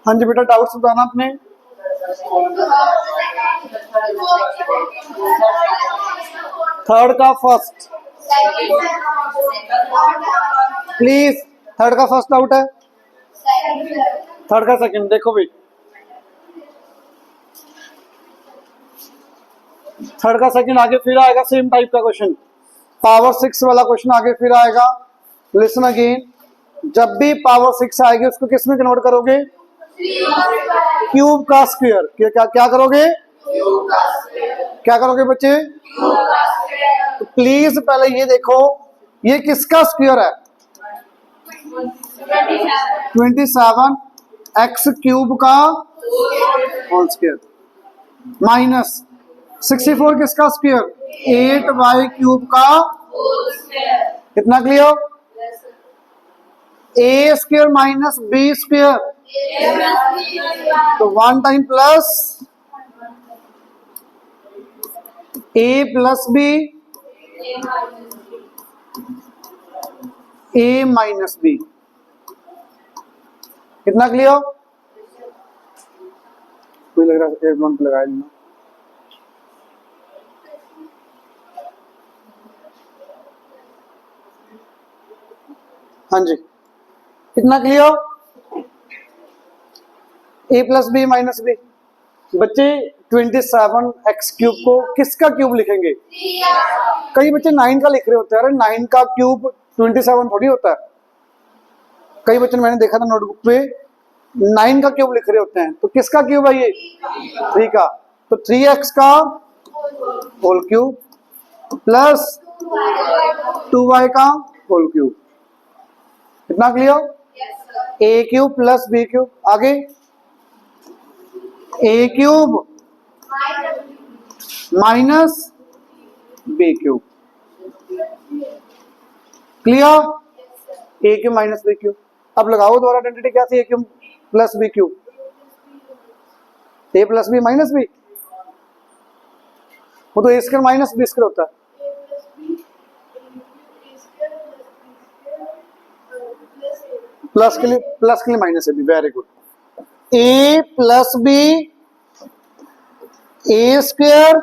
हाँ जी बेटा, डाउट्स बताना अपने। थर्ड का फर्स्ट प्लीज, थर्ड का फर्स्ट डाउट है, थर्ड का सेकंड देखो भाई। थर्ड का सेकंड आगे फिर आएगा, सेम टाइप का क्वेश्चन, पावर 6 वाला क्वेश्चन आगे फिर आएगा। लिसन अगेन, जब भी पावर 6 आएगी उसको किस में कन्वर्ट करोगे? क्यूब का स्क्वायर। क्या क्या करोगे? क्या करोगे बच्चे? तो प्लीज पहले ये देखो, ये किसका स्क्वायर है? 27 एक्स क्यूब का होल स्क्वायर माइनस 64 किसका स्क्वायर? 8 वाई क्यूब का। कितना क्लियर? ए स्क्वायर माइनस बी स्क्वायर, तो 1 time plus A plus B, A minus B. कितना क्लियर? कोई लग रहा है एक लगाया लेना। हाँ जी, कितना क्लियर? ए प्लस बी माइनस बी। बच्चे 27 एक्स क्यूब को किसका क्यूब लिखेंगे? कई बच्चे 9 का लिख रहे होते हैं। अरे 9 का क्यूब 27 थोड़ी होता है। कई बच्चों मैंने देखा था नोटबुक पे 9 का क्यूब लिख रहे होते हैं। तो किसका क्यूब है ये? 3 का। तो 3x का होल क्यूब प्लस 2y का होल क्यूब। कितना clear? A cube plus B cube. आगे A cube minus B cube. Clear? A cube minus B cube. अब लगाओ दोबारा आइडेंटिटी क्या थी? A cube plus B cube, A plus B minus B. वो तो A square minus B square होता है। प्लस के लिए माइनस है B. Very good. A plus B, A square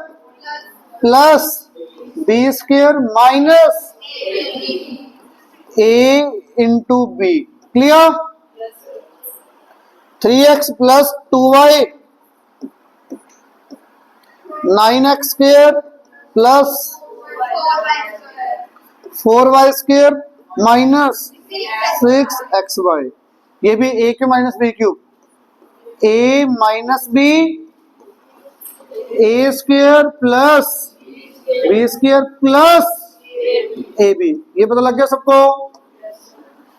plus B square minus A into B. Clear? 3x plus 2y 9x square plus 4y square minus 6xy। ये भी a cube minus B cube, a minus B, A square plus B square plus A B. ये पता लग गया सबको?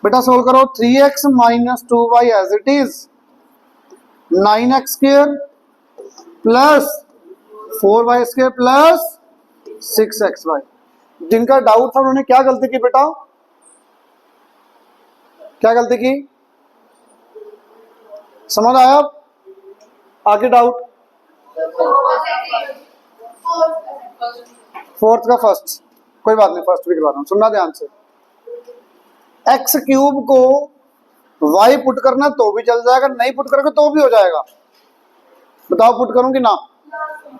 बेटा solve करो। 3x minus 2y as it is, 9x square plus 4y square plus 6xy। जिनका डाउट था उन्होंने क्या गलती की बेटा? क्या गलती की? समझ आया? आगे डाउट? फोर्थ का फर्स्ट, कोई बात नहीं, फर्स्ट भी करवा रहा हूं, सुनना ध्यान से। एक्स क्यूब को वाई पुट करना तो भी चल जाएगा, नहीं पुट करोगे तो भी हो जाएगा। बताओ पुट करूं कि ना?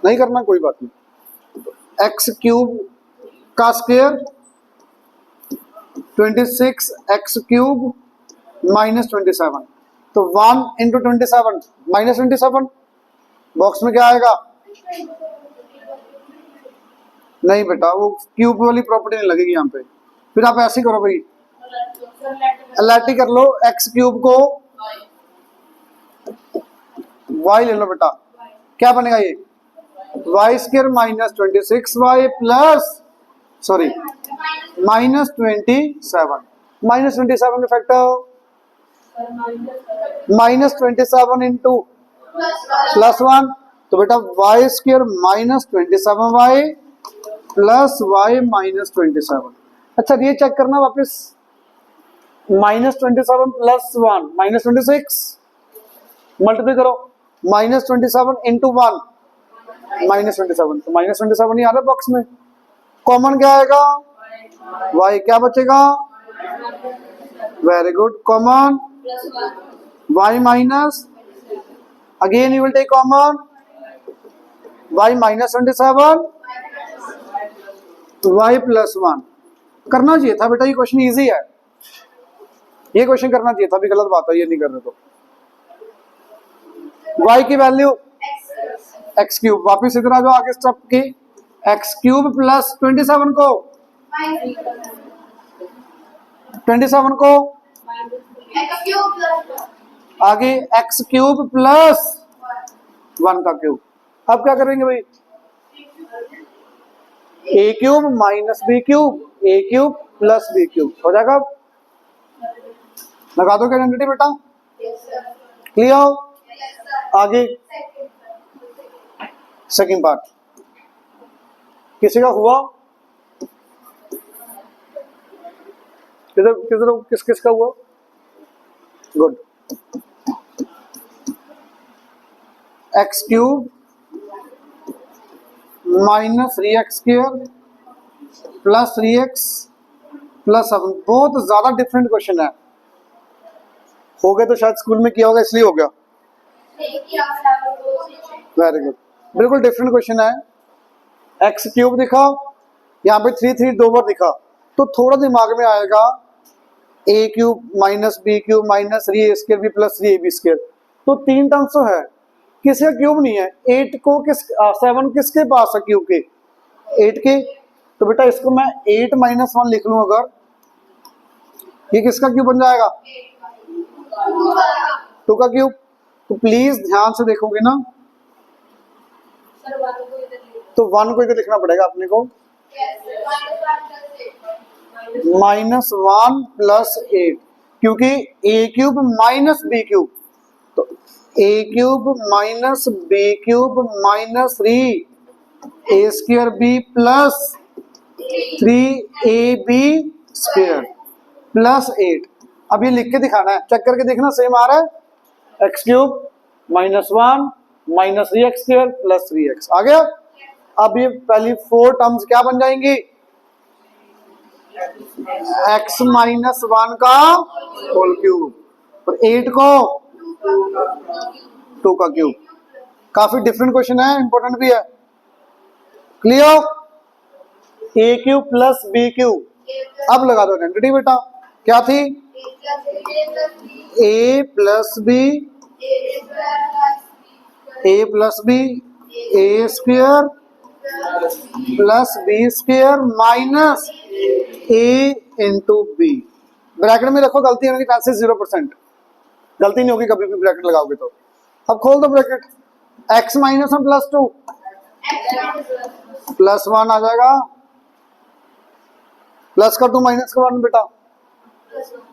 नहीं करना, कोई बात नहीं। एक्स क्यूब का स्क्वायर 26 एक्स क्यूब माइनस 27, तो 1 इंटू 27 माइनस 27। बॉक्स में क्या आएगा? नहीं बेटा, वो क्यूब वाली प्रॉपर्टी नहीं लगेगी यहाँ पे। फिर आप ऐसे करो भाई, एलआईटी कर लो। एक्स क्यूब को वाई ले लो बेटा, क्या बनेगा ये? Y square minus 26y plus sorry minus 27। Minus 27 का फैक्टर माइनस 27 इंटू प्लस 1, तो बेटा y square minus 27y plus y minus 27। अच्छा ये चेक करना वापस, माइनस 27 प्लस 1 माइनस 26, मल्टीप्लाई करो। माइनस 27 इंटू 1 माइनस 27, तो माइनस 27 ही आ रहा है बॉक्स में। कॉमन क्या आएगा? y। क्या बचेगा? Very good, common y minus again you will take common y minus 27 y plus 1। करना चाहिए था बेटा, ये क्वेश्चन इजी है, ये क्वेश्चन करना चाहिए था, भी गलत बात है ये नहीं कर रहे तो। y की वैल्यू एक्स क्यूब, वापिस इधर आ जाओ आगे स्टेप की, एक्स क्यूब प्लस 27 को 27 को आगे एक्स क्यूब प्लस 1 का क्यूब। अब क्या करेंगे भाई, ए क्यूब माइनस बी क्यूब, ए क्यूब प्लस बी क्यूब हो जाएगा। लगा दो क्या आइडेंटिटी बेटा, क्लियर। आगे सेकंड पार्ट, किसी का हुआ, किस किस का हुआ, good. X cube minus 3x square plus 3x plus 7, बहुत ज्यादा डिफरेंट क्वेश्चन है, हो गया तो शायद स्कूल में किया होगा इसलिए हो गया। वेरी गुड, बिल्कुल डिफरेंट क्वेश्चन है। एक्स क्यूब दिखा, यहाँ पे 3 3 2 बार दिखा, तो थोड़ा दिमाग में आएगा A cube minus B cube minus 3a square B plus 3ab square, तो 3 टर्म्स तो है, किसी का क्यूब नहीं है। 8 को 7 किसके पास है क्यूब के, 8 के, तो बेटा इसको मैं 8 माइनस 1 लिख लूं अगर, ये किसका क्यूब बन जाएगा, 2 का क्यूब। तो प्लीज ध्यान से देखोगे ना, तो 1 को इधर लिखना पड़ेगा अपने को, माइनस 1 प्लस 8, क्योंकि A cube minus B cube, तो A cube minus B cube minus 3a square B plus 3ab square plus 8। अब ये लिख के दिखाना है, चेक करके देखना सेम आ रहा है, x cube minus 1 minus 3x square plus 3x आ गया। अब ये पहली 4 टर्म्स क्या बन जाएंगी, x माइनस 1 का होल क्यूब और 8 को 2 का क्यूब। काफी डिफरेंट क्वेश्चन है, इंपॉर्टेंट भी है, clear. A cube plus B cube, अब लगा दो आइडेंटिटी बेटा, क्या थी, A plus B A square plus B square minus A into B. Bracket में रखो, गलती होने की चांसेस 0%, गलती नहीं होगी कभी भी ब्रैकेट लगाओगे तो। अब खोल दो bracket, x minus 1 plus 2 plus 1 आ जाएगा, प्लस का 2 माइनस का 1 बेटा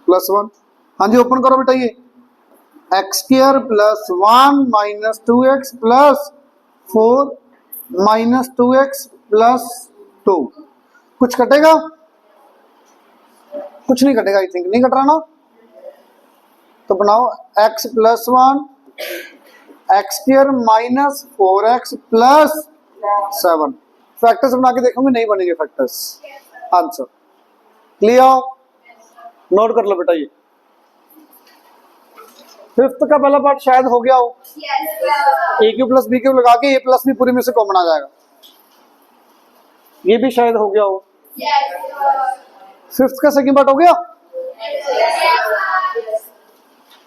प्लस 1। हाँ जी ओपन करो बेटा, ये x square plus 1 minus 2x plus 4 minus 2x plus 2, कुछ कटेगा, कुछ नहीं कटेगा, आई थिंक नहीं कट रहा ना, तो बनाओ x plus 1 x square minus 4x plus 7, factors बना के देखोगे नहीं बनेंगे फैक्टर्स, आंसर क्लियर। नोट कर लो बेटा, ये फिफ्थ का पहला पार्ट शायद हो गया हो, ए क्यू प्लस बी क्यू लगा के ए प्लस बी पूरे में से कॉमन आ जाएगा, ये भी शायद हो गया हो। फिफ्थ का सेकंड पार्ट हो गया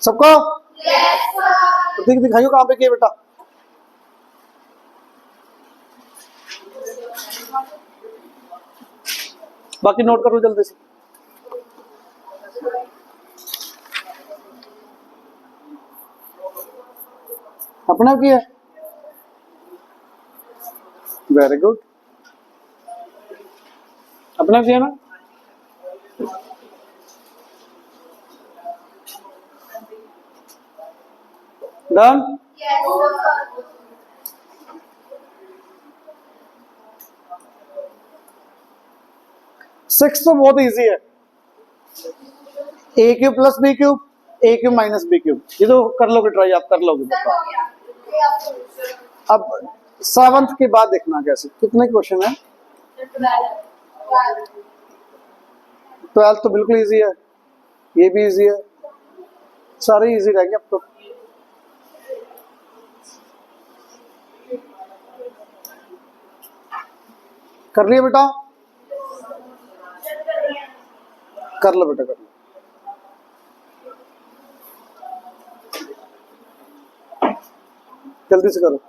सबका, तो दिखाइयो कहां पे किया बेटा, बाकी नोट करो जल्दी से। अपना किया, वेरी गुड, अपना किया ना, डन। सिक्स तो बहुत इजी है, ए क्यूब प्लस बी क्यूब ए क्यूब माइनस बी क्यूब, ये तो कर लोगे ट्राई, आप कर लोगे। अब सेवंथ के बाद देखना कैसे, कितने क्वेश्चन है, 12 तो बिल्कुल इजी है, ये भी इजी है, सारे इजी रहेंगे अब तो। कर लिया बेटा, कर लो बेटा, कर लो। जल्दी से करो।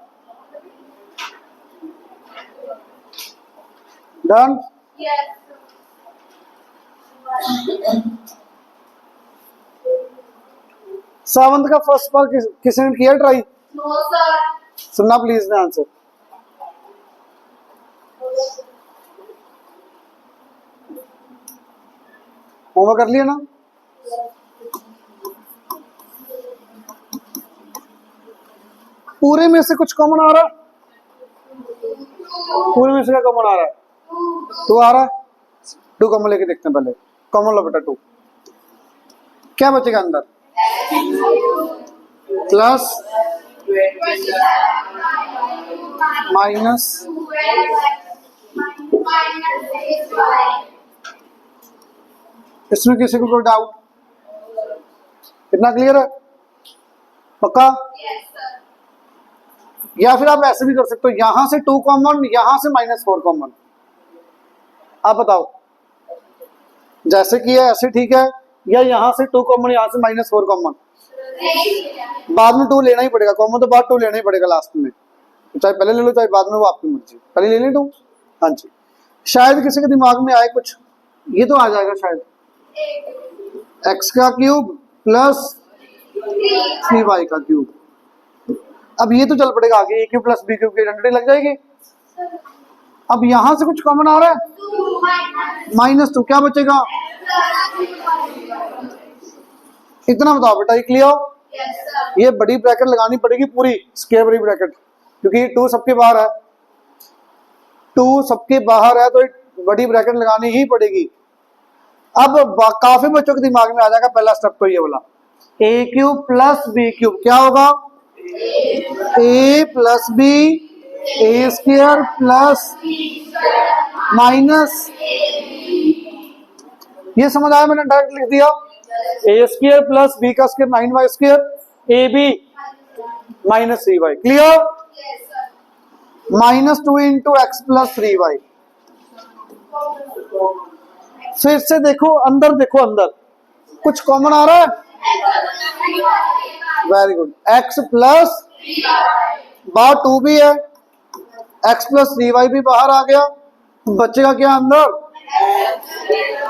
डन। सावंत का फर्स्ट पार्ट किसने किया ट्राई? सुनना प्लीज ने आंसर। होमवर्क कर लिया ना? पूरे में से कुछ कॉमन आ रहा है? पूरे में से क्या कॉमन आ रहा है? 2 आ रहा है। 2 कॉमन लेके देखते हैं पहले। कॉमन लो बेटा 2। क्या बचेगा अंदर? प्लस माइनस इसमें किसी को कोई डाउट? इतना क्लियर है? पक्का? या फिर आप ऐसे भी कर सकते हो, यहां से 2 कॉमन, यहां से -4 कॉमन। आप बताओ, जैसे कि है ऐसे ठीक है, या यहां से 2 कॉमन, यहां से -4 कॉमन? बाद में 2 लेना ही पड़ेगा कॉमन, तो बाद 2 लेना ही पड़ेगा लास्ट में, तो चाहे पहले ले लो चाहे बाद में, वो आपकी मर्जी। पहले ले लें 2। हाँ जी। शायद किसी के दिमाग में आए कुछ, ये तो आ जाएगा शायद, x का क्यूब प्लस 3y का क्यूब। अब ये तो चल पड़ेगा आगे, a cube plus b cube की आइडेंटिटी लग जाएगी। अब यहां से कुछ कॉमन आ रहा है, -2, क्या बचेगा? इतना बताओ बेटा, ये क्लियर? ये बड़ी ब्रैकेट लगानी पड़ेगी पूरी, स्क्वायर बड़ी ब्रैकेट, क्योंकि 2 सबके बाहर है, 2 सबके बाहर है, तो बड़ी ब्रैकेट लगानी ही पड़ेगी। अब काफी बच्चों के दिमाग में आ जाएगा पहला स्टेप तो ये वाला, a cube plus b cube क्या होगा? a plus b, a square plus minus, ये समझ आया? मैंने डायरेक्ट लिख दिया, a स्क्वायर प्लस b का square 9y square, ab minus 3y। Clear? -2 into x plus 3y। फिर से देखो अंदर, देखो अंदर कुछ कॉमन आ रहा है? Very good. x प्लस बाहर 2 भी है, x प्लस 3y भी बाहर आ गया, बचेगा क्या अंदर?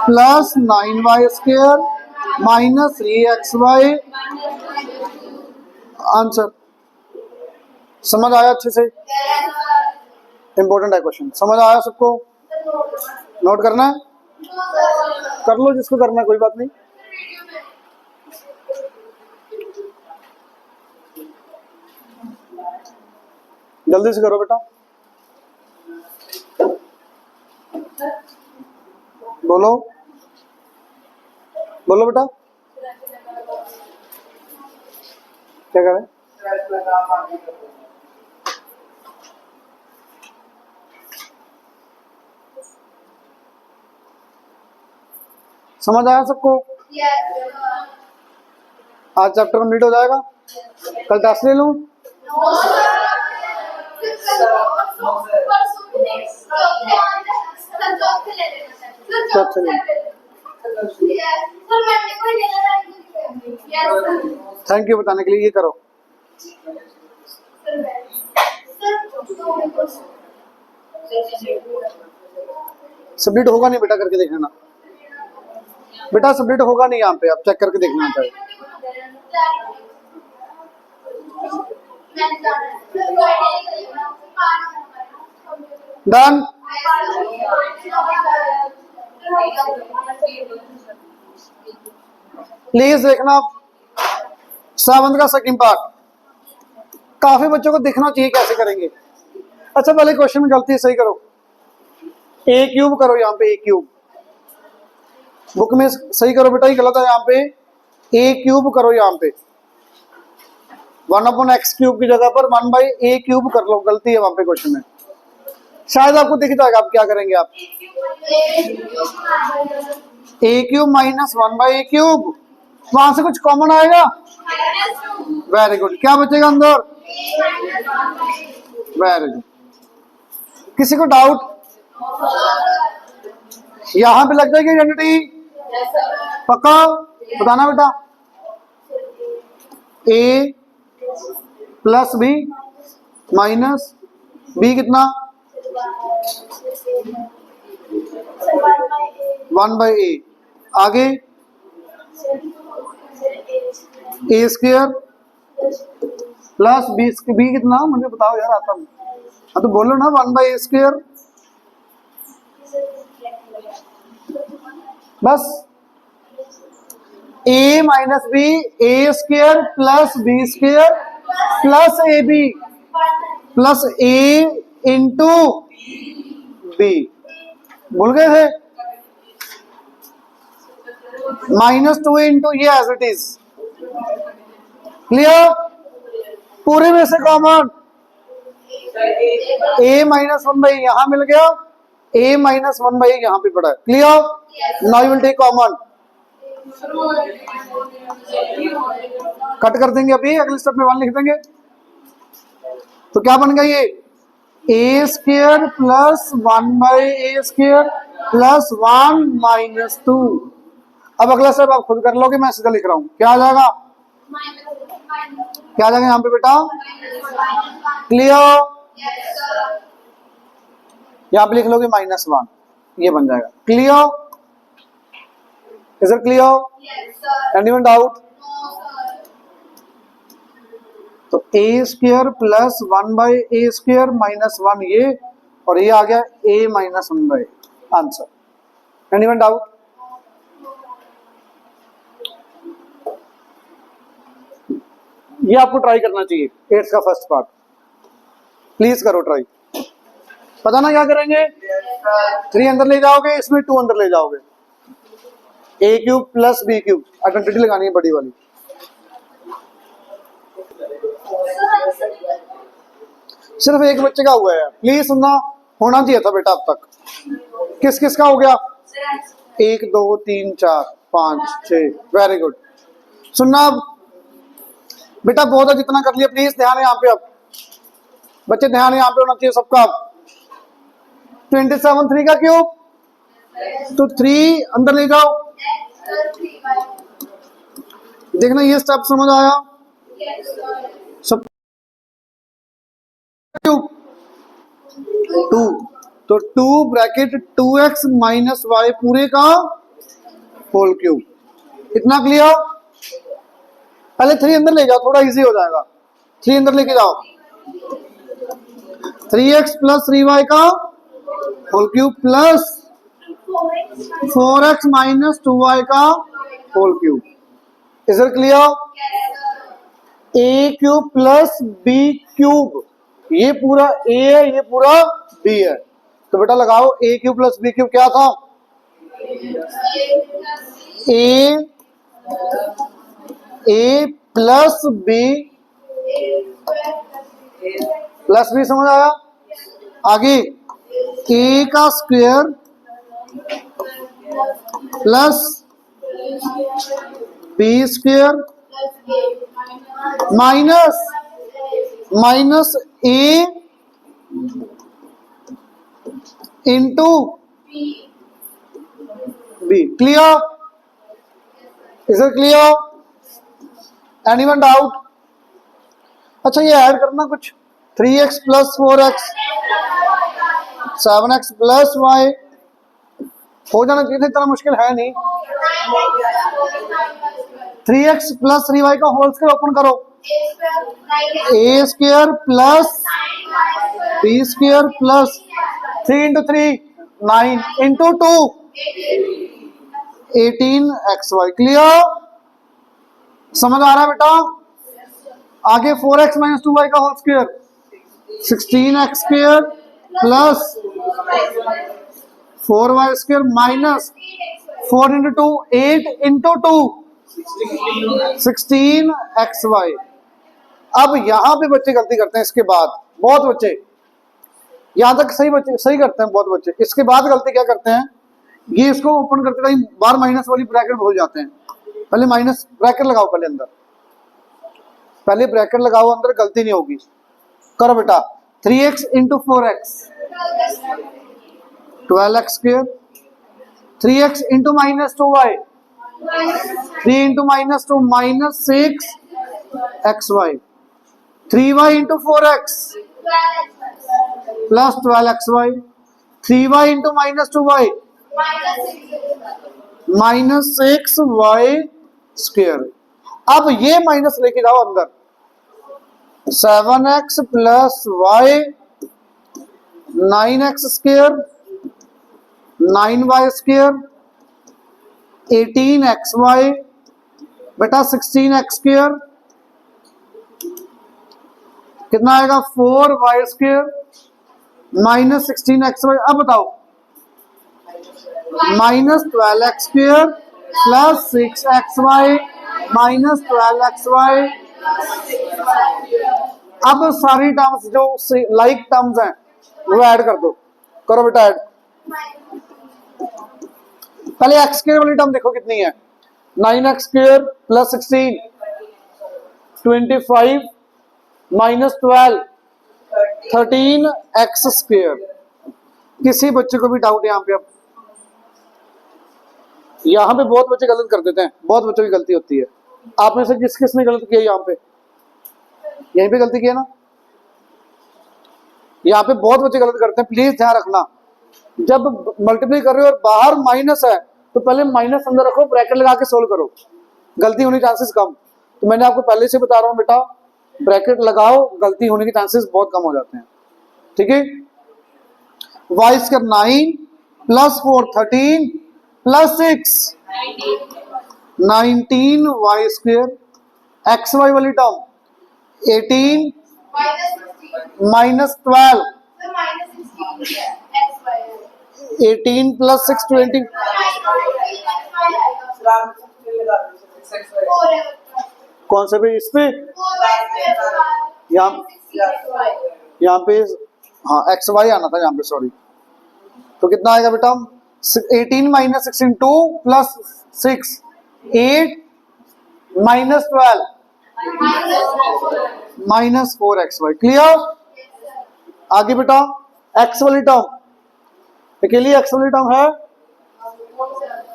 Plus 9y square minus 3xy। Answer समझ आया अच्छे से? इंपॉर्टेंट है क्वेश्चन, समझ आया सबको? नोट करना है? कर लो जिसको करना है, कोई बात नहीं। जल्दी से करो बेटा, बोलो बोलो बेटा, क्या करें? समझ आया सबको? आज चैप्टर कंप्लीट हो जाएगा, कल टेस्ट ले लूं? थैंक यू बताने के लिए। ये करो, सबमिट होगा नहीं बेटा, करके देख लेना बेटा, सबमिट होगा नहीं यहाँ पे, आप चेक करके देखना चाहिए। डन। प्लीज देखना सावंत का सेकंड पार्ट, काफी बच्चों को देखना चाहिए कैसे करेंगे। अच्छा पहले क्वेश्चन में गलती सही करो, a क्यूब करो यहाँ पे, a क्यूब बुक में सही करो बेटा, ये गलत है यहाँ पे, a क्यूब करो यहाँ पे, 1/x क्यूब की जगह पर 1/a क्यूब कर लो, गलती है वहां पे क्वेश्चन में। शायद आपको दिख जाएगा, आप क्या करेंगे, आप a cube minus 1/a cube, वहां से कुछ कॉमन आएगा, वेरी गुड, क्या बचेगा अंदर? Very good. किसी को डाउट? यहां पे लग जाएगी आइडेंटिटी, पक्का बताना बेटा। A plus B minus B कितना 1/a, आगे ए स्क्वायर प्लस बी कितना मुझे बताओ यार, आता हूँ। हाँ तो बोलो ना 1/a स्क्वायर, बस a minus B A square plus B square plus A B plus A into B, भूल गए थे? -2 इंटू ये एज इट इज, क्लियर? पूरे में से कॉमन a -1/a यहां मिल गया, a -1/a यहां पे पड़ा है, clear? Now you will take common, cut कर देंगे अभी, अगले स्टेप में 1 लिख देंगे। तो क्या बन गया ये a square plus 1/a square plus 1 - 2। अब अगला स्टेप आप खुद कर लोगे, मैं सीधा लिख रहा हूं, क्या आ जाएगा, क्या आ जाएगा यहाँ पे बेटा, क्लियर? यहाँ पे लिख लोगे -1, ये बन जाएगा, clear? Is it clear? Anyone doubt? तो a square plus 1/a square -1 ये, और ये आ गया a -1/a, answer. Anyone doubt? ये आपको ट्राई करना चाहिए, 8th का फर्स्ट पार्ट, प्लीज करो ट्राई। पता ना क्या करेंगे, 3 अंदर ले जाओगे, इसमें 2 अंदर ले जाओगे, a³ प्लस b³, आइडेंटिटी लगानी है बड़ी वाली। सिर्फ एक बच्चे का हुआ है, प्लीज सुनना, होना चाहिए था बेटा अब तक। किस किस का हो गया, 1 2 3 4 5 6, वेरी गुड। सुनना अब बेटा, बहुत है जितना कर लिया, प्लीज ध्यान है यहाँ पे, अब बच्चे ध्यान यहाँ पे होना चाहिए सबका। 27 3 का क्यूब, तो 3 अंदर ले जाओ, देखना ये स्टेप समझ आया सब। क्यूब 2, तो 2 ब्रैकेट 2x माइनस y पूरे का होल क्यूब, इतना क्लियर? पहले 3 अंदर ले जाओ, थोड़ा इजी हो जाएगा। 3 अंदर लेके जाओ, 3x प्लस 3y का whole cube plus 4x minus 2y का whole cube, is it clear? a³ plus b³, ये पूरा a है, ये पूरा b है, तो बेटा लगाओ a³ प्लस b³ क्या था, a plus b plus b, समझ आया? आगे a का square plus b square minus a into b, clear? Is it clear? Anyone doubt? अच्छा ये ऐड करना कुछ, 3x plus 4x 7x plus y, हो जाना चाहिए था, इतना मुश्किल है नहीं। 3x प्लस 3y का होल स्क्वायर ओपन करो, a square plus b square plus 3 into 3 9 into 2 18xy, clear? समझ आ रहा है बेटा? आगे 4x माइनस 2y का whole square 16x square plus 4y square minus 4 into 2 8 into 2 16xy। अब यहां पे बच्चे गलती करते हैं, इसके बाद बहुत बच्चे यहां तक सही बच्चे सही करते हैं, बहुत बच्चे इसके बाद गलती क्या करते हैं, ये इसको ओपन करते टाइम बार माइनस वाली ब्रैकेट भूल जाते हैं। पहले माइनस ब्रैकेट लगाओ, पहले अंदर, पहले ब्रैकेट लगाओ अंदर, गलती नहीं होगी। करो बेटा, 3x into 4x 12x square, 3x into minus 2y, 3 into minus 2 minus 6xy, 3y into 4x plus 12xy, 3y into minus 2y minus 6y square. अब ये माइनस लेके जाओ अंदर, 7x plus y 9x square 9y square 18xy बेटा 16x square कितना आएगा 4y square minus 16xy। अब बताओ minus 12x square plus 6xy minus 12xy। अब सारी टर्म्स जो लाइक टर्म्स हैं वो ऐड कर दो, करो बेटा ऐड। पहले x स्क्वायर वाली टर्म देखो कितनी है, 9x square plus 16 25 minus 12 13x square. किसी बच्चे को भी डाउट है यहाँ पे? अब यहाँ पे बहुत बच्चे गलत कर देते हैं, बहुत बच्चों की गलती होती है। आप में से किस किसने गलत किया? यहाँ पे यहीं पे गलती किया ना, यहाँ पे बहुत बच्चे गलत करते हैं। प्लीज ध्यान रखना, जब मल्टीप्लाई कर रहे हो और बाहर माइनस है तो पहले माइनस अंदर रखो, ब्रैकेट लगा के सोल्व करो, गलती होने के चांसेस कम। तो मैंने आपको पहले से बता रहा हूँ बेटा, ब्रैकेट लगाओ, गलती होने के चांसेस बहुत कम हो जाते हैं। ठीक है, y square 9 plus 4 13 plus 6 19 y square. X y वाली टर्म 18 माइनस 12 18 प्लस 6 20। कौन से पे? इस पे यहाँ पे हाँ एक्स वाई आना था यहाँ पे, सॉरी। तो कितना आएगा बेटा? 18 minus 16 2 plus 6 8 minus 12 minus 4xy। Clear? आगे बेटा एक्स वाली टर्म, अकेली एक्स वाली टर्म है,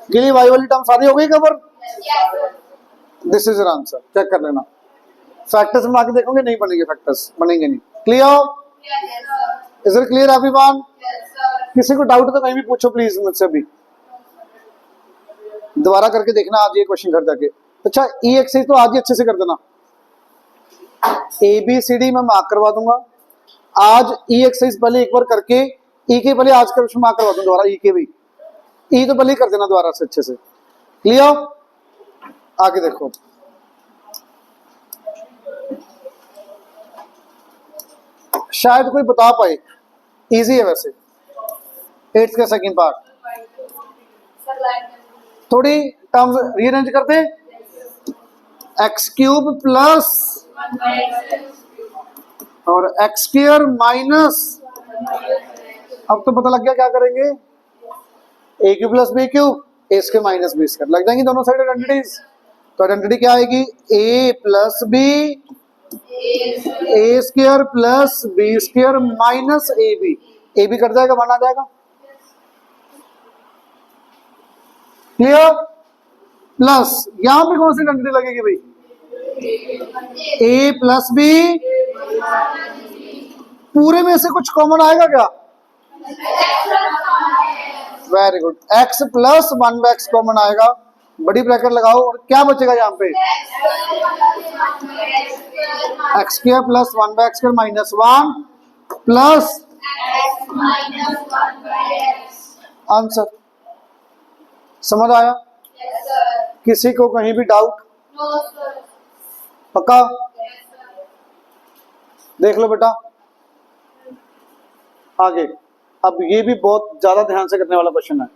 अकेली वाई वाली टर्म सारी हो गई cover. This is your answer, check कर लेना। फैक्टर्स में आके देखोगे नहीं बनेंगे, फैक्टर्स बनेंगे नहीं। Clear? Is it clear everyone? किसी को डाउट तो कहीं भी पूछो प्लीज मुझसे भी, दोबारा करके देखना आज ये क्वेश्चन घर जाके। अच्छा ई एक्सरसाइज तो आज ही अच्छे से कर देना, ए बी सी डी मैं मार्क करवा दूंगा आज। ई एक्सरसाइज पहले एक बार करके, ई के पहले आज का क्वेश्चन मार्क करवा दूंगा दोबारा, ई के भी, ई तो पहले कर देना दोबारा से अच्छे से। क्लियर? आगे देखो, शायद कोई बता पाए, इजी है वैसे। 8th का सेकंड पार्ट, थोड़ी टर्म्स रीअरेंज करते। एक्स क्यूब प्लस और एक्स स्क्वायर माइनस, अब तो पता लग गया क्या करेंगे, A cube plus B cube, A square minus B square लग जाएंगी दोनों साइड आइडेंटिटीज। तो आइडेंटिटी क्या आएगी? A plus B A square plus B square minus A B cut जाएगा, वन आ जाएगा। क्लियर? प्लस यहां पे कौन सी आइडेंटिटी लगेगी भाई? ए प्लस बी, पूरे में से कुछ कॉमन आएगा क्या? Very good, x plus 1/x common आएगा, बड़ी ब्रैकेट लगाओ और क्या बचेगा यहाँ पे? X square plus 1/x square minus 1 plus answer. समझ आया? किसी को कहीं भी डाउट? पक्का? देख लो बेटा आगे। अब ये भी बहुत ज्यादा ध्यान से करने वाला क्वेश्चन है,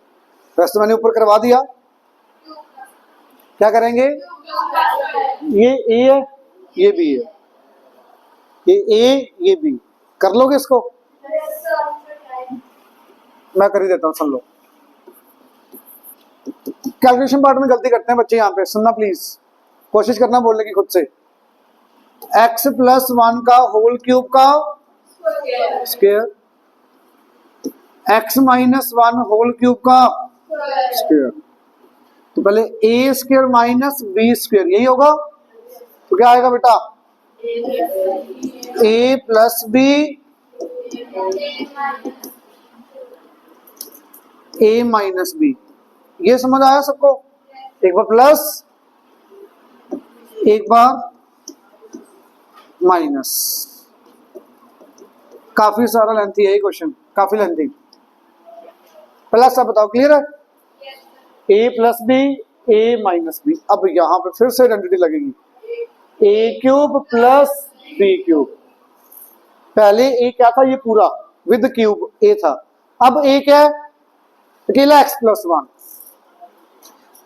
वैसे मैंने ऊपर करवा दिया। क्या करेंगे? ये ए है, ये बी है, ये ए ये बी, कर लोगे इसको? मैं कर ही देता हूं, सुन लो। कैलकुलेशन पार्ट में गलती करते हैं बच्चे, यहाँ पे सुनना प्लीज, कोशिश करना बोलने की खुद से। x प्लस 1 का होल क्यूब का square, x minus one whole cube का स्क्वायर। तो पहले A square minus B square, यही होगा। तो क्या आएगा बेटा, A plus B A minus B. ये समझ आया सबको? एक बार प्लस, एक बार माइनस। काफी सारा लेंथी है ये क्वेश्चन, काफी लेंथी। प्लस अब बताओ, क्लियर है? ए plus B A minus B. अब यहां पे फिर से आइडेंटिटी लगेगी, ए क्यूब प्लस बी क्यूब। पहले ए क्या था, ये पूरा विद क्यूब ए था। अब ए क्या है, अकेला एक्स प्लस वन।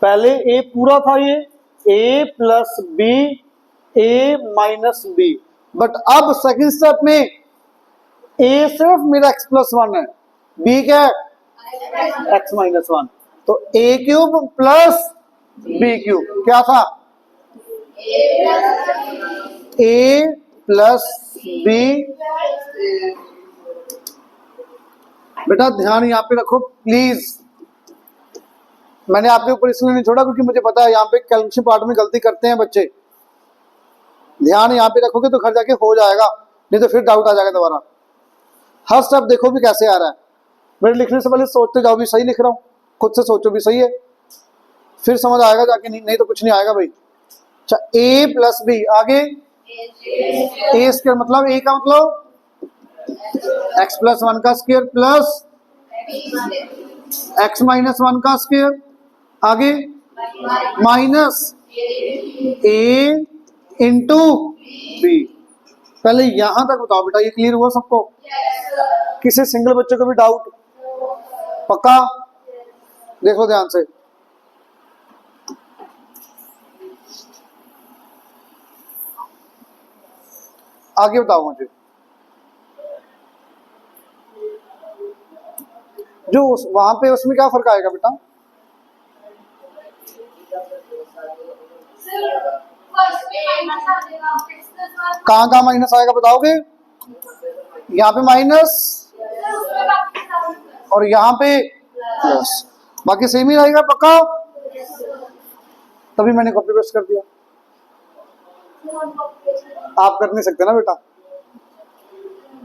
पहले ए पूरा था, ये A plus B A minus B. But अब सेकंड स्टेप में ए सिर्फ मेरा एक्स प्लस वन है, बी क्या है, एक्स माइनस वन। तो A cube plus B cube क्या था, ए प्लस बी। बेटा ध्यान यहाँ पे रखो प्लीज। मैंने आपके ऊपर इसलिए नहीं छोड़ा क्योंकि मुझे पता है यहाँ पे कैलकुलेशन पार्ट में गलती करते हैं बच्चे। ध्यान यहाँ पे रखोगे तो घर जाके हो जाएगा, नहीं तो फिर डाउट आ जाएगा दोबारा। हर स्टेप देखो भी कैसे आ रहा है। मेरे लिखने से पहले सोचते जाओ भी सही लिख रहा हूँ, खुद से सोचो भी सही है, फिर समझ आएगा जाके। नहीं तो कुछ नहीं आएगा भाई। अच्छा, ए प्लस बी, आगे ए स्क्वायर, मतलब ए का मतलब एक्स प्लस वन का square plus x minus one का स्क्वायर, आगे माइनस ए इंटू बी। पहले यहां तक बताओ बेटा, ये क्लियर हुआ सबको? किसी सिंगल बच्चे को भी डाउट? पक्का? देखो ध्यान से, आगे बताओ मुझे। जो वहां पे उसमें क्या फर्क आएगा बेटा? कहाँ कहाँ माइनस आएगा बताओगे? यहाँ पे माइनस और यहाँ पे प्लस, बाकी सेम ही रहेगा। पक्का? तभी मैंने कॉपी पेस्ट कर दिया। आप कर नहीं सकते ना बेटा।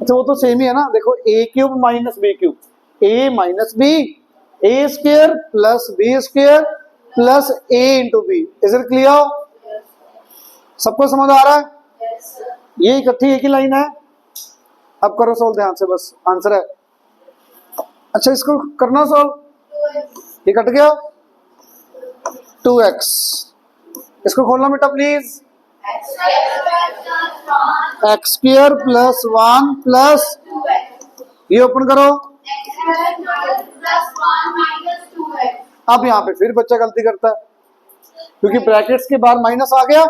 अच्छा वो तो सेम ही है ना। देखो A cube minus B cube, A minus B, A square plus B square plus A into B. Is it clear? सबको समझ आ रहा है? ये इकट्ठी एक ही लाइन है। अब करो सॉल्व ध्यान से, बस आंसर है। अच्छा इसको करना सॉल्व, ये कट गया 2x। इसको खोलना बेटा please, x square plus one plus, ये ओपन करो। अब यहाँ पे फिर बच्चा गलती करता है क्योंकि ब्रैकेट्स के बाहर माइनस आ गया,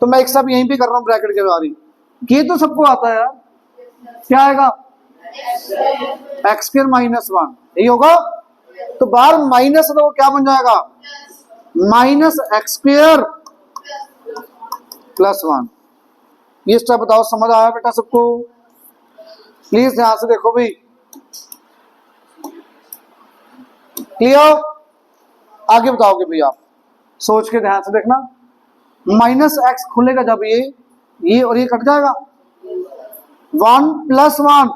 तो मैं एक सब यहीं पे कर रहा हूँ ब्रैकेट के बाहर ही। ये तो सबको आता है यार। क्या आएगा? एक्स स्क्वायर माइनस वन, यही होगा। तो बाहर माइनस है तो वो क्या बन जाएगा, minus x square plus one. ये स्टेप बताओ, समझ आया बेटा सबको? प्लीज ध्यान से देखो भी। क्लियर? आगे बताओगे भैया, आप सोच के ध्यान से देखना। माइनस एक्स खुलेगा जब ये और ये कट जाएगा, वन प्लस वन,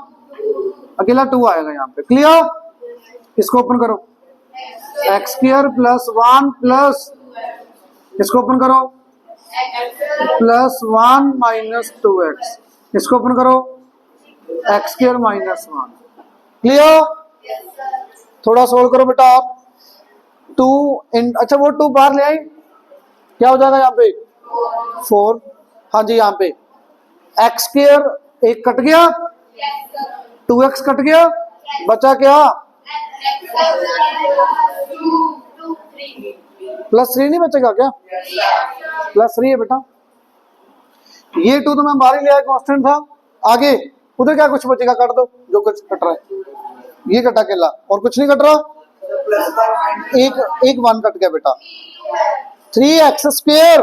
अकेला टू आएगा यहाँ पे। क्लियर? इसको ओपन करो, x square plus one plus, इसको ओपन करो, plus one minus two x, इसको ओपन करो, x square minus one. Clear? थोड़ा सोल्व करो बेटा आप। टू इन, अच्छा वो टू बाहर ले आई, क्या हो जाएगा यहाँ पे, फोर। हाँ जी, यहाँ पे एक्स स्क्वायर एक कट गया, 2x कट गया, बचा क्या, प्लस थ्री नहीं बचेगा क्या? प्लस थ्री है बेटा। ये टू तो मैं बाहर ही ले आया, कांस्टेंट था। आगे उधर क्या कुछ बचेगा, काट दो जो कुछ कट रहा है। ये कटा अकेला और कुछ नहीं कट रहा। एक वन कट गया बेटा। 3x स्क्वायर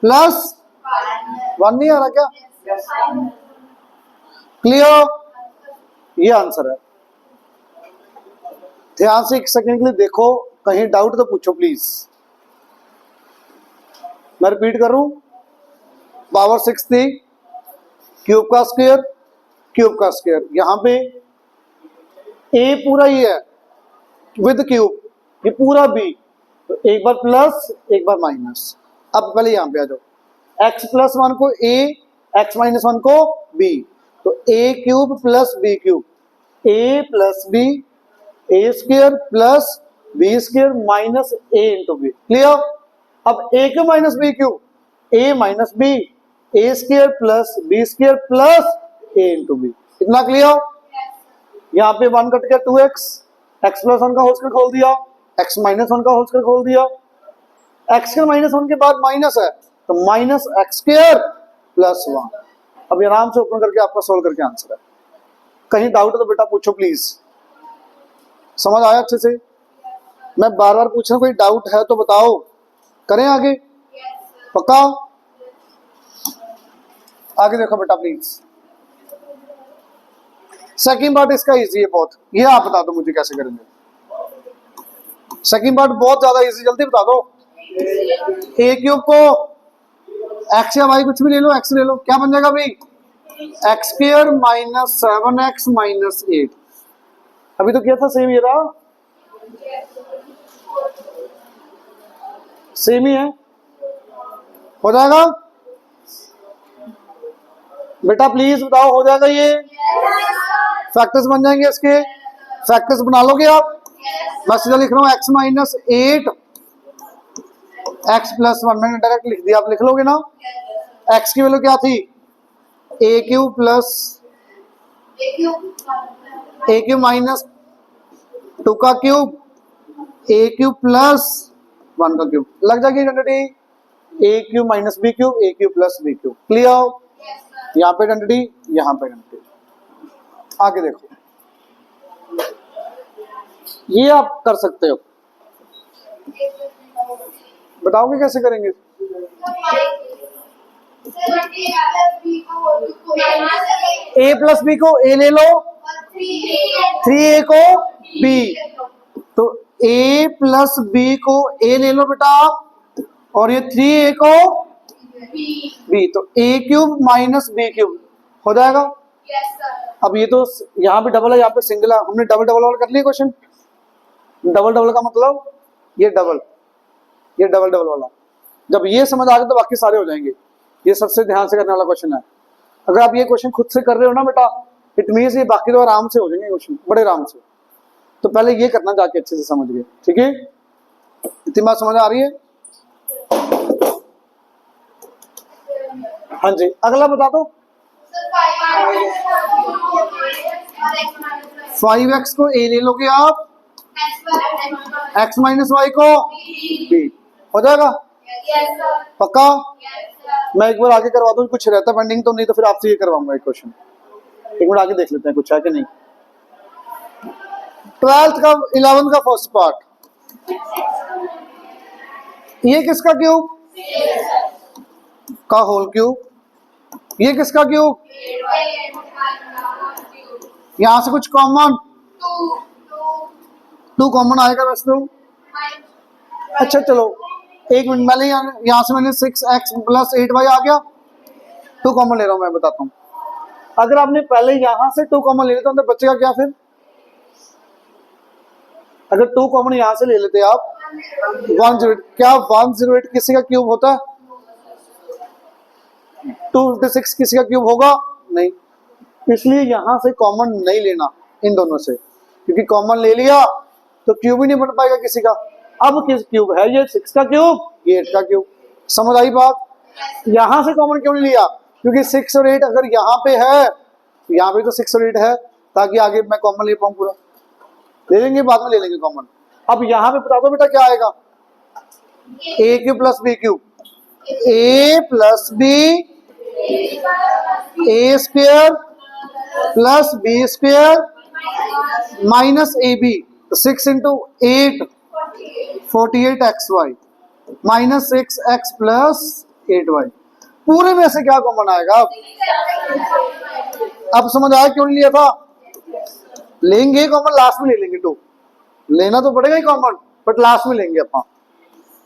प्लस वन नहीं आ रहा क्या? क्लियर? ये आंसर है। ध्यान से एक सेकंड के लिए देखो, कहीं डाउट तो पूछो प्लीज। मैं रिपीट कर रहा हूं, पावर 6 थी, क्यूब का स्क्वायर, क्यूब का स्क्वायर, यहां पे ए पूरा ही है विद क्यूब, ये पूरा बी, तो एक बार प्लस एक बार माइनस। अब पहले यहां पे आ जाओ, x प्लस 1 को a, x माइनस 1 को b, तो a cube plus b cube, a plus b, a square plus b square minus a into B. Clear? अब a cube minus b cube, a minus b, a square plus b square plus a into B. इतना clear? यहाँ पे 1 cut गया 2x, x plus 1 का whole square खोल दिया, x minus 1 का whole square खोल दिया, x के माइनस 1 के बाद माइनस है, तो माइनस एक्स स्क्वायर प्लस 1। अब आराम से ओपन करके आपका सोल्व करके आंसर है। कहीं डाउट तो बेटा पूछो प्लीज। समझ आया अच्छे से? मैं बार बार पूछ रहा हूं, कोई डाउट है तो बताओ, करें आगे? पक्का? आगे देखो बेटा प्लीज। सेकंड पार्ट इसका इजी है बहुत, ये आप बता दो मुझे कैसे करेंगे। सेकंड पार्ट बहुत ज्यादा इजी, जल्दी बता दो। ए क्यूब को एक्स या वाई कुछ भी ले लो, एक्स ले लो, क्या बन जाएगा भाई? X square minus 7x minus 8। अभी तो क्या था, सेम ये रहा, सेम ही है, हो जाएगा बेटा प्लीज बताओ, हो जाएगा ये? फैक्टर्स बन जाएंगे इसके, फैक्टर्स बना लोगे आप? मैं सीधा लिख रहा हूं x माइनस 8 x प्लस 1, मैंने डायरेक्ट लिख दिया, आप लिख लोगे ना? x की वैल्यू क्या थी? a cube plus a cube minus 2 का क्यूब, a क्यूब प्लस 1 का क्यूब, लग जाएगी identity a cube minus b cube, a cube plus b cube. Clear? यहाँ पे आइडेंटिटी, यहाँ पे आइडेंटिटी। आगे देखो, ये आप कर सकते हो, बताओगे कैसे करेंगे? a प्लस बी को a ले लो, 3a को b, तो a प्लस b को a ले लो बेटा, और ये 3a को b, तो a cube minus b cube हो जाएगा। अब ये तो यहाँ पे डबल है, यहाँ पे सिंगल है, हमने डबल डबल वाला कर लिया क्वेश्चन। डबल डबल का मतलब ये डबल, ये डबल डबल वाला। जब ये समझ आ गया तो बाकी सारे हो जाएंगे। ये सबसे ध्यान से करने वाला क्वेश्चन है। अगर आप ये क्वेश्चन खुद से कर रहे हो ना बेटा, इट मीन्स ये बाकी तो आराम से हो जाएंगे क्वेश्चन, बड़े आराम से। तो पहले ये करना जाके अच्छे से समझ गए, ठीक है? इतनी बात समझ आ रही है? हाँ जी, अगला बता दो। 5x को a ले लोगे आप, x माइनस वाई को b, हो जाएगा? पक्का? मैं एक बार आगे करवा दूं, कुछ रहता पेंडिंग तो, नहीं तो फिर आपसे ये करवाऊंगा एक क्वेश्चन। एक बार आगे देख लेते हैं कुछ है कि नहीं। 12th का 11th का फर्स्ट पार्ट, ये किसका क्यूब का होल क्यूब, ये किसका क्यूब, यहां से कुछ कॉमन, 2 कॉमन आएगा वैसे तो। अच्छा चलो एक मिनट, पहले यहां से मैंने 6x प्लस 8y आ गया, 2 कॉमन ले रहा हूं, मैं बताता हूं। अगर आपने पहले यहां से 2 कॉमन ले लेते तो बचेगा क्या फिर? अगर 2 कॉमन यहां से ले लेते आप, 108, क्या 108 किसी का क्यूब होता है? 256 किसी का क्यूब होगा? नहीं। इसलिए यहां से कॉमन नहीं लेना इन दोनों से, क्योंकि कॉमन ले लिया तो क्यूब ही नहीं बन पाएगा किसी का। अब किस क्यूब है ये? 6 का क्यूब, ये 8 का क्यूब। समझ आई बात? यहां से कॉमन क्यों नहीं लिया? क्योंकि 6 और 8 अगर यहाँ पे है, यहाँ पे तो 6 और 8 है, ताकि आगे मैं कॉमन ले पाऊं पूरा। ले लेंगे बाद में, ले लेंगे कॉमन। अब यहाँ पे बता दो बेटा क्या आएगा? a cube plus b cube, a plus b, a square plus b square minus ab, 6 into 8 48xy minus 6x plus 8y। पूरे में से क्या कॉमन आएगा? अब समझ आया क्यों नहीं लिया था? लेंगे कॉमन, लास्ट में ले लेंगे 2, लेना तो पड़ेगा ही कॉमन, बट लास्ट में लेंगे अपन।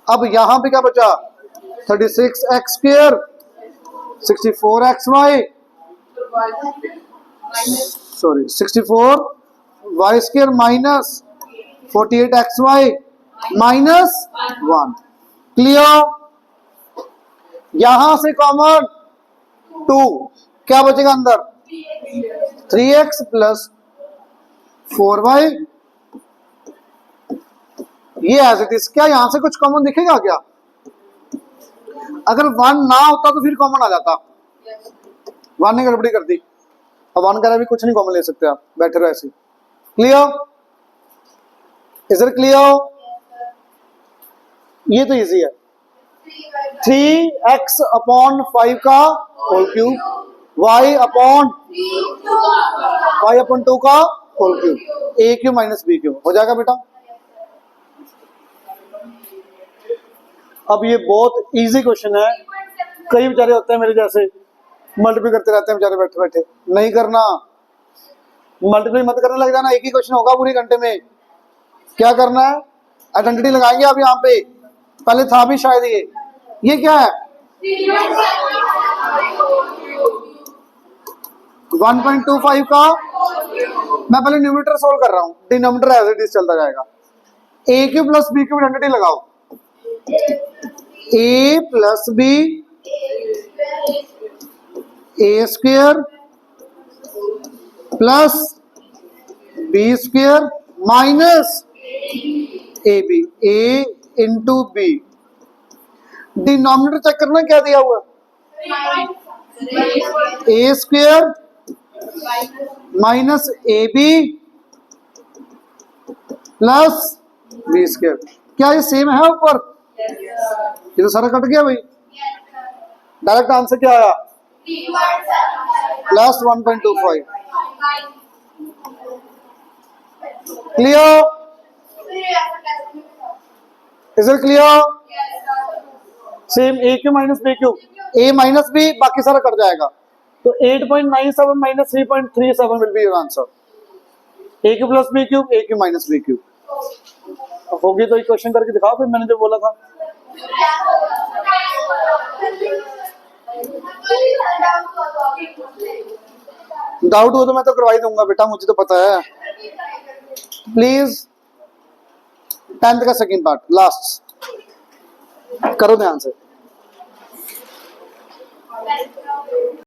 अब यहां पे क्या बचा, 36x², 64xy, sorry 64y² minus 48xy minus 1। Clear. यहां से कॉमन 2, क्या बचेगा अंदर, 3x प्लस 4y, ये एज इट इज। क्या यहां से कुछ कॉमन दिखेगा क्या? अगर 1 ना होता तो फिर कॉमन आ जाता, 1 ने गड़बड़ी कर दी। अब 1 का भी कुछ नहीं कॉमन ले सकते आप, बैठे रहो ऐसे। Clear, is it clear? ये तो इजी है। 3x/5 का होल क्यूब, y/2 का whole cube, a³ minus b³ हो जाएगा बेटा। अब ये बहुत इजी क्वेश्चन है। कई बेचारे होते हैं मेरे जैसे, मल्टीप्लाई करते रहते हैं बेचारे बैठे बैठे। नहीं करना, मल्टीप्लाई मत करने लग जाना, एक ही क्वेश्चन होगा पूरे घंटे में। क्या करना है, आइडेंटिटी लगाएंगे आप यहाँ पे, पहले था भी शायद ये क्या है, 1.25 का, मैं पहले न्यूमरेटर सोल्व कर रहा हूँ, डिनोमिनेटर एज इट इज चलता जाएगा। a³ प्लस b³ आइडेंटिटी लगाओ, a plus b a² plus b² minus ab, a into B. Denominator check करना क्या दिया हुआ, a² minus ab plus b²। क्या ये सेम है ऊपर? ये तो सारा कट गया भाई। डायरेक्ट आंसर क्या आया, plus 1.25। Clear, is it clear? Same a³ minus b³, a minus b, बाकी सारा कट जाएगा। तो 8.97 minus 3.37 will be your answer. a³ plus b³, a³ minus b³। होगी तो एक क्वेश्चन करके दिखाओ फिर, मैंने जो बोला था। डाउट हो तो मैं तो करवाई दूंगा बेटा, मुझे तो पता है। प्लीज 10th का सेकंड पार्ट लास्ट करो ध्यान से।